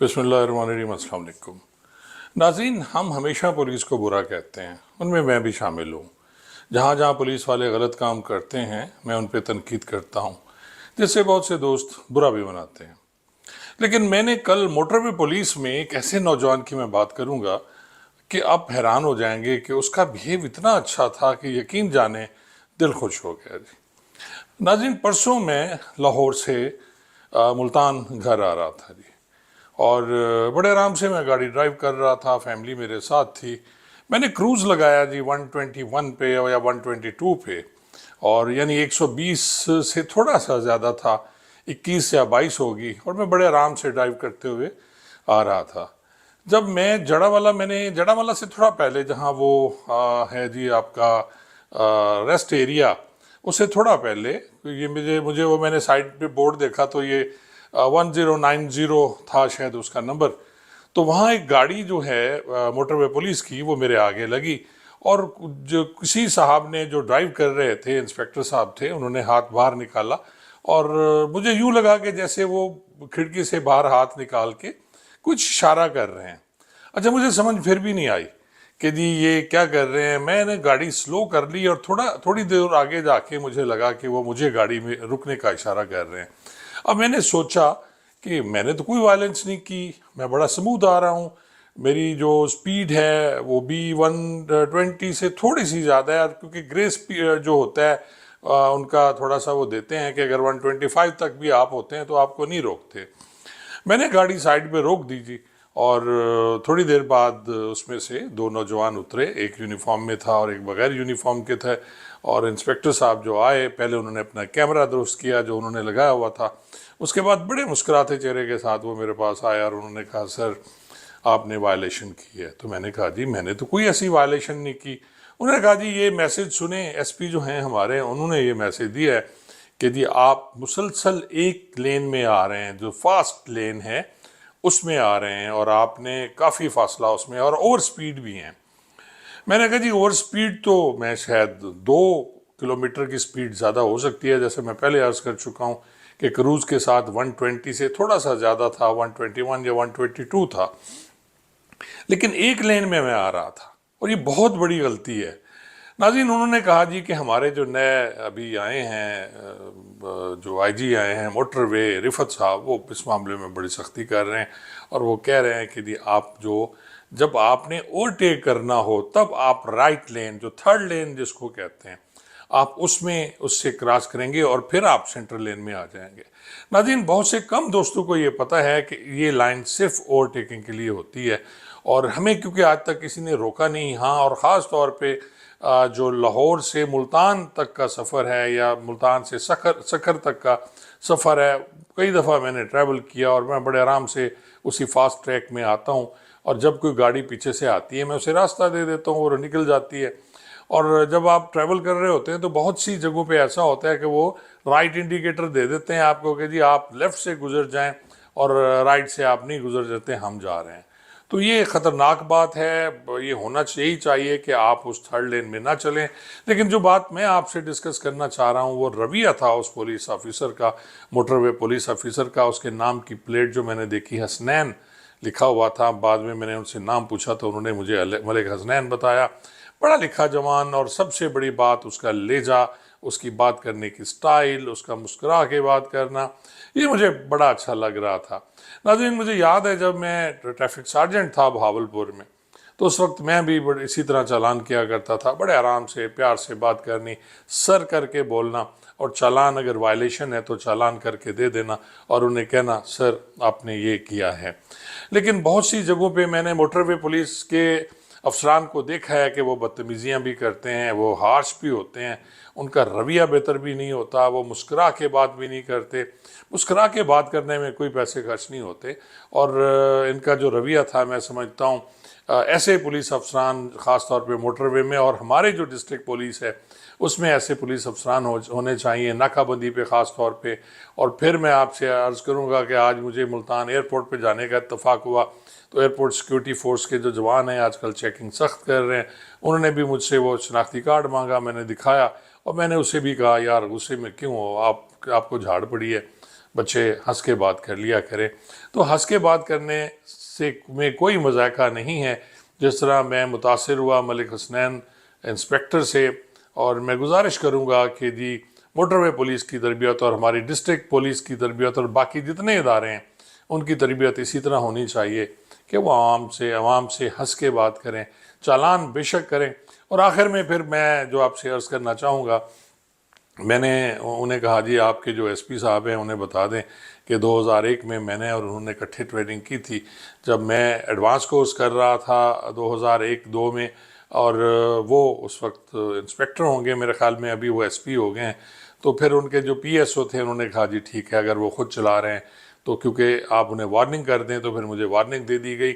बिस्मिल्लाहिर्रहमानिर्रहीम। अस्सलाम वालेकुम नाज़रीन, हम हमेशा पुलिस को बुरा कहते हैं, उनमें मैं भी शामिल हूँ। जहाँ जहाँ पुलिस वाले गलत काम करते हैं मैं उन पर तनकीद करता हूँ, जिससे बहुत से दोस्त बुरा भी बनाते हैं। लेकिन मैंने कल मोटरवे पुलिस में एक ऐसे नौजवान की मैं बात करूँगा कि आप हैरान हो जाएंगे कि उसका बिहेव इतना अच्छा था कि यकीन जाने दिल खुश हो गया जी। नाज़रीन, परसों मैं लाहौर से मुल्तान घर आ रहा था जी, और बड़े आराम से मैं गाड़ी ड्राइव कर रहा था, फैमिली मेरे साथ थी। मैंने क्रूज़ लगाया जी 121 पे या 122 पे, और यानी 120 से थोड़ा सा ज़्यादा था, 21 या 22 होगी, और मैं बड़े आराम से ड्राइव करते हुए आ रहा था। जब मैं जड़ावाला से थोड़ा पहले, जहाँ वो है जी आपका रेस्ट एरिया, उससे थोड़ा पहले ये मुझे वो मैंने साइड पे बोर्ड देखा तो ये 1090 था शायद उसका नंबर। तो वहाँ एक गाड़ी जो है मोटरवे पुलिस की, वो मेरे आगे लगी, और जो किसी साहब ने जो ड्राइव कर रहे थे, इंस्पेक्टर साहब थे, उन्होंने हाथ बाहर निकाला, और मुझे यूँ लगा कि जैसे वो खिड़की से बाहर हाथ निकाल के कुछ इशारा कर रहे हैं। अच्छा, मुझे समझ फिर भी नहीं आई कि जी ये क्या कर रहे हैं। मैंने गाड़ी स्लो कर ली, और थोड़ी देर आगे जाके मुझे लगा कि वो मुझे गाड़ी में रुकने का इशारा कर रहे हैं। अब मैंने सोचा कि मैंने तो कोई वायलेंस नहीं की, मैं बड़ा स्मूथ आ रहा हूँ, मेरी जो स्पीड है वो भी 120 से थोड़ी सी ज़्यादा है, क्योंकि ग्रे स्पीड जो होता है उनका थोड़ा सा वो देते हैं कि अगर 125 तक भी आप होते हैं तो आपको नहीं रोकते। मैंने गाड़ी साइड पे रोक दी जी, और थोड़ी देर बाद उसमें से दो नौजवान उतरे, एक यूनिफॉर्म में था और एक बगैर यूनिफॉर्म के थे। और इंस्पेक्टर साहब जो आए, पहले उन्होंने अपना कैमरा दुरुस्त किया जो उन्होंने लगाया हुआ था। उसके बाद बड़े मुस्कुराते चेहरे के साथ वो मेरे पास आया, और उन्होंने कहा, सर आपने वायलेशन की है। तो मैंने कहा, जी मैंने तो कोई ऐसी वायलेशन नहीं की। उन्होंने कहा, जी ये मैसेज सुने, एसपी जो हैं हमारे, उन्होंने ये मैसेज दिया है कि जी आप मुसलसल एक लेन में आ रहे हैं, जो फास्ट लेन है उसमें आ रहे हैं, और आपने काफ़ी फासला उसमें, और ओवर स्पीड भी हैं। मैंने कहा, जी ओवर स्पीड तो मैं शायद 2 किलोमीटर की स्पीड ज़्यादा हो सकती है, जैसे मैं पहले अर्ज़ कर चुका हूँ कि क्रूज़ के साथ 120 से थोड़ा सा ज़्यादा था, 121 या 122 था, लेकिन एक लेन में मैं आ रहा था, और ये बहुत बड़ी गलती है। नाज़रीन, उन्होंने कहा जी कि हमारे जो नए अभी आए हैं, जो आईजी आए हैं मोटरवे, रिफत साहब, वो इस मामले में बड़ी सख्ती कर रहे हैं, और वो कह रहे हैं कि जी आप जब आपने ओवरटेक करना हो तब आप राइट लेन, जो थर्ड लेन जिसको कहते हैं, आप उससे क्रॉस करेंगे, और फिर आप सेंट्रल लेन में आ जाएंगे। नाज़रीन, बहुत से कम दोस्तों को ये पता है कि ये लाइन सिर्फ ओवरटेकिंग के लिए होती है, और हमें क्योंकि आज तक किसी ने रोका नहीं। हाँ, और ख़ास तौर पे जो लाहौर से मुल्तान तक का सफ़र है, या मुल्तान से सखर तक का सफ़र है, कई दफ़ा मैंने ट्रैवल किया, और मैं बड़े आराम से उसी फास्ट ट्रैक में आता हूँ, और जब कोई गाड़ी पीछे से आती है मैं उसे रास्ता दे देता हूँ, वो निकल जाती है। और जब आप ट्रैवल कर रहे होते हैं तो बहुत सी जगहों पे ऐसा होता है कि वो राइट इंडिकेटर दे देते हैं आपको कि जी आप लेफ़्ट से गुजर जाएं, और राइट से आप नहीं गुजर जाते, हम जा रहे हैं। तो ये ख़तरनाक बात है, ये होना चाहिए कि आप उस थर्ड लेन में ना चलें। लेकिन जो बात मैं आपसे डिस्कस करना चाह रहा हूँ वो रवैया था उस पुलिस ऑफिसर का, मोटरवे पुलिस ऑफिसर का। उसके नाम की प्लेट जो मैंने देखी, हसनैन लिखा हुआ था। बाद में मैंने उनसे नाम पूछा तो उन्होंने मुझे मलिक हसनैन बताया। पढ़ा लिखा जवान, और सबसे बड़ी बात उसका लहजा, उसकी बात करने की स्टाइल, उसका मुस्कुरा के बात करना, ये मुझे बड़ा अच्छा लग रहा था। नाज़रीन, मुझे याद है जब मैं ट्रैफिक सार्जेंट था भावलपुर में, तो उस वक्त मैं भी बड़े इसी तरह चालान किया करता था। बड़े आराम से, प्यार से बात करनी, सर करके बोलना, और चालान अगर वायलेशन है तो चालान करके दे देना, और उन्हें कहना, सर आपने ये किया है। लेकिन बहुत सी जगहों पे मैंने मोटरवे पुलिस के अफसरान को देखा है कि वो बदतमीज़ियाँ भी करते हैं, वो हार्श भी होते हैं, उनका रवैया बेहतर भी नहीं होता, वो मुस्कुरा के बात भी नहीं करते। मुस्कुरा के बात करने में कोई पैसे खर्च नहीं होते, और इनका जो रवैया था, मैं समझता हूँ ऐसे पुलिस अफसरान ख़ास तौर पे मोटरवे में, और हमारे जो डिस्ट्रिक्ट पुलिस है उसमें ऐसे पुलिस अफसरान होने चाहिए, नाकाबंदी पे ख़ास तौर पे। और फिर मैं आपसे अर्ज़ करूँगा कि आज मुझे मुल्तान एयरपोर्ट पे जाने का इत्तफाक हुआ, तो एयरपोर्ट सिक्योरिटी फोर्स के जो जवान हैं आजकल चेकिंग सख्त कर रहे हैं, उन्होंने भी मुझसे वो शनाख्ती कार्ड मांगा, मैंने दिखाया, और मैंने उसे भी कहा, यार गुस्से में क्यों हो, आपको झाड़ पड़ी है, بچے ہنس کے بات کر لیا کریں. تو ہنس کے بات کرنے سے میں کوئی مذائقہ نہیں ہے. جس طرح میں متاثر ہوا ملک حسنین انسپیکٹر سے، اور میں گزارش کروں گا کہ جی موٹر وے پولیس کی تربیت اور ہماری ڈسٹرکٹ پولیس کی تربیت اور باقی جتنے ادارے ہیں ان کی تربیت اسی طرح ہونی چاہیے کہ وہ عوام سے ہنس کے بات کریں، چالان بے شک کریں. اور آخر میں پھر میں جو آپ سے عرض کرنا چاہوں گا، میں نے انہیں کہا جی آپ کے جو ایس پی صاحب ہیں انہیں بتا دیں کہ 2001 میں نے اور انہوں نے اکٹھے ٹریننگ کی تھی. جب میں ایڈوانس کورس کر رہا تھا 2001-2 میں، اور وہ اس وقت انسپیکٹر ہوں گے میرے خیال میں، ابھی وہ ایس پی ہو گئے ہیں. تو پھر ان کے جو پی ایس او تھے انہوں نے کہا جی ٹھیک ہے اگر وہ خود چلا رہے ہیں تو کیونکہ آپ انہیں وارننگ کر دیں، تو پھر مجھے وارننگ دے دی گئی.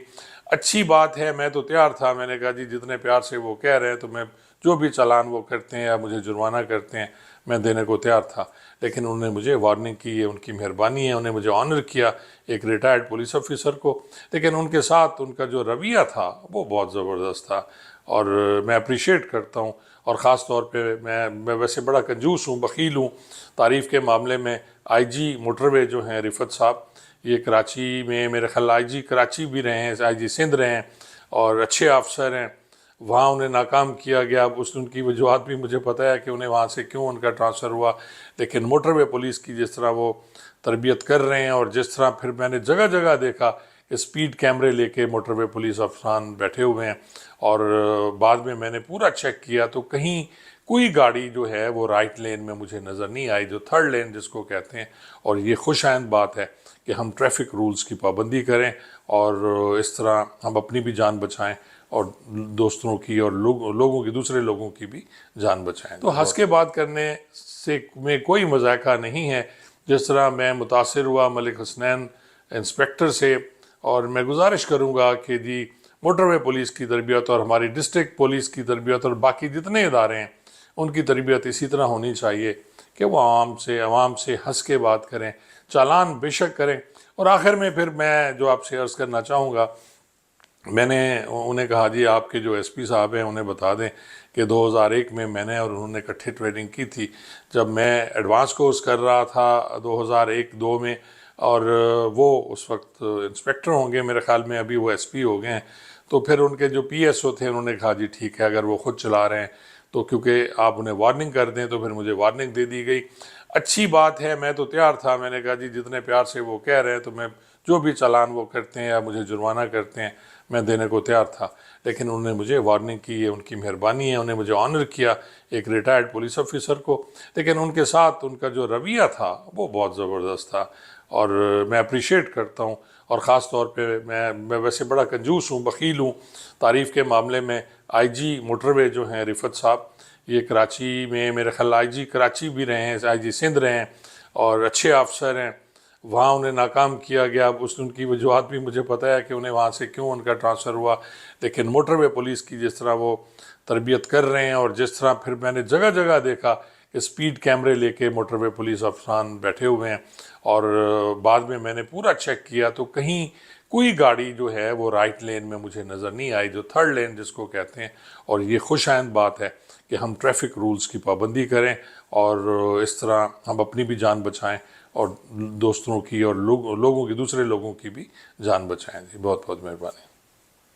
اچھی بات ہے، میں تو تیار تھا. میں نے کہا جی جتنے پیار سے وہ کہہ رہے ہیں تو میں جو بھی چالان وہ کرتے ہیں یا مجھے جرمانہ کرتے ہیں میں دینے کو تیار تھا. لیکن انہوں نے مجھے وارننگ کی ہے، ان کی مہربانی ہے، انہیں مجھے آنر کیا ایک ریٹائرڈ پولیس آفیسر کو. لیکن ان کے ساتھ ان کا جو رویہ تھا وہ بہت زبردست تھا، اور میں اپریشیٹ کرتا ہوں. اور خاص طور پہ میں ویسے بڑا کنجوس ہوں، بخیل ہوں تعریف کے معاملے میں. آئی جی موٹر وے جو ہیں رفت صاحب، یہ کراچی میں میرے خیال آئی جی کراچی بھی رہے ہیں، آئی جی سندھ رہے ہیں، اور اچھے افسر ہیں. وہاں انہیں ناکام کیا گیا. اب ان کی وجوہات بھی مجھے پتہ ہے کہ انہیں وہاں سے کیوں ان کا ٹرانسفر ہوا. لیکن موٹر وے پولیس کی جس طرح وہ تربیت کر رہے ہیں، اور جس طرح پھر میں نے جگہ جگہ دیکھا کہ سپیڈ کیمرے لے کے موٹر وے پولیس افسران بیٹھے ہوئے ہیں، اور بعد میں نے پورا چیک کیا تو کہیں کوئی گاڑی جو ہے وہ رائٹ لین میں مجھے نظر نہیں آئی، جو تھرڈ لین جس کو کہتے ہیں. اور یہ خوش آئند بات ہے کہ ہم ٹریفک رولز کی پابندی کریں، اور اس طرح ہم اپنی بھی جان بچائیں اور دوستوں کی اور لوگوں کی، دوسرے لوگوں کی بھی جان بچائیں. تو ہنس کے بات کرنے سے میں کوئی مذائقہ نہیں ہے. جس طرح میں متاثر ہوا ملک حسنین انسپیکٹر سے، اور میں گزارش کروں گا کہ جی موٹر وے پولیس کی تربیت اور ہماری ڈسٹرکٹ پولیس کی تربیت اور باقی جتنے ادارے ہیں ان کی تربیت اسی طرح ہونی چاہیے کہ وہ عوام سے ہنس کے بات کریں، چالان بے شک کریں. اور آخر میں پھر میں جو آپ سے عرض کرنا چاہوں گا، میں نے انہیں کہا جی آپ کے جو ایس پی صاحب ہیں انہیں بتا دیں کہ 2001 میں نے اور انہوں نے اکٹھے ٹریننگ کی تھی. جب میں ایڈوانس کورس کر رہا تھا 2001-2 میں، اور وہ اس وقت انسپیکٹر ہوں گے میرے خیال میں، ابھی وہ ایس پی ہو گئے ہیں. تو پھر ان کے جو پی ایس او تھے انہوں نے کہا جی ٹھیک ہے اگر وہ خود چلا رہے ہیں تو کیونکہ آپ انہیں وارننگ کر دیں، تو پھر مجھے وارننگ دے دی گئی. اچھی بات ہے، میں تو تیار تھا. میں نے کہا جی جتنے پیار سے وہ کہہ رہے ہیں تو میں جو بھی چالان وہ کرتے ہیں یا مجھے جرمانہ کرتے ہیں میں دینے کو تیار تھا. لیکن انہوں نے مجھے وارننگ کی ہے، ان کی مہربانی ہے، انہیں مجھے آنر کیا ایک ریٹائرڈ پولیس آفیسر کو. لیکن ان کے ساتھ ان کا جو رویہ تھا وہ بہت زبردست تھا، اور میں اپریشیٹ کرتا ہوں. اور خاص طور پہ میں ویسے بڑا کنجوس ہوں، بخیل ہوں تعریف کے معاملے میں. آئی جی موٹر وے جو ہیں رفت صاحب، یہ کراچی میں میرے خیال آئی جی کراچی بھی رہے ہیں، آئی جی سندھ رہے ہیں، اور اچھے افسر ہیں. وہاں انہیں ناکام کیا گیا. اب ان کی وجوہات بھی مجھے پتہ ہے کہ انہیں وہاں سے کیوں ان کا ٹرانسفر ہوا. لیکن موٹر وے پولیس کی جس طرح وہ تربیت کر رہے ہیں، اور جس طرح پھر میں نے جگہ جگہ دیکھا کہ سپیڈ کیمرے لے کے موٹر وے پولیس افسران بیٹھے ہوئے ہیں، اور بعد میں نے پورا چیک کیا تو کہیں کوئی گاڑی جو ہے وہ رائٹ لین میں مجھے نظر نہیں آئی، جو تھرڈ لین جس کو کہتے ہیں. اور یہ خوش آئند بات ہے کہ ہم ٹریفک رولز کی پابندی کریں، اور اس طرح ہم اپنی بھی جان بچائیں اور دوستوں کی اور لوگوں کی، دوسرے لوگوں کی بھی جان بچائیں. جی بہت بہت مہربانی.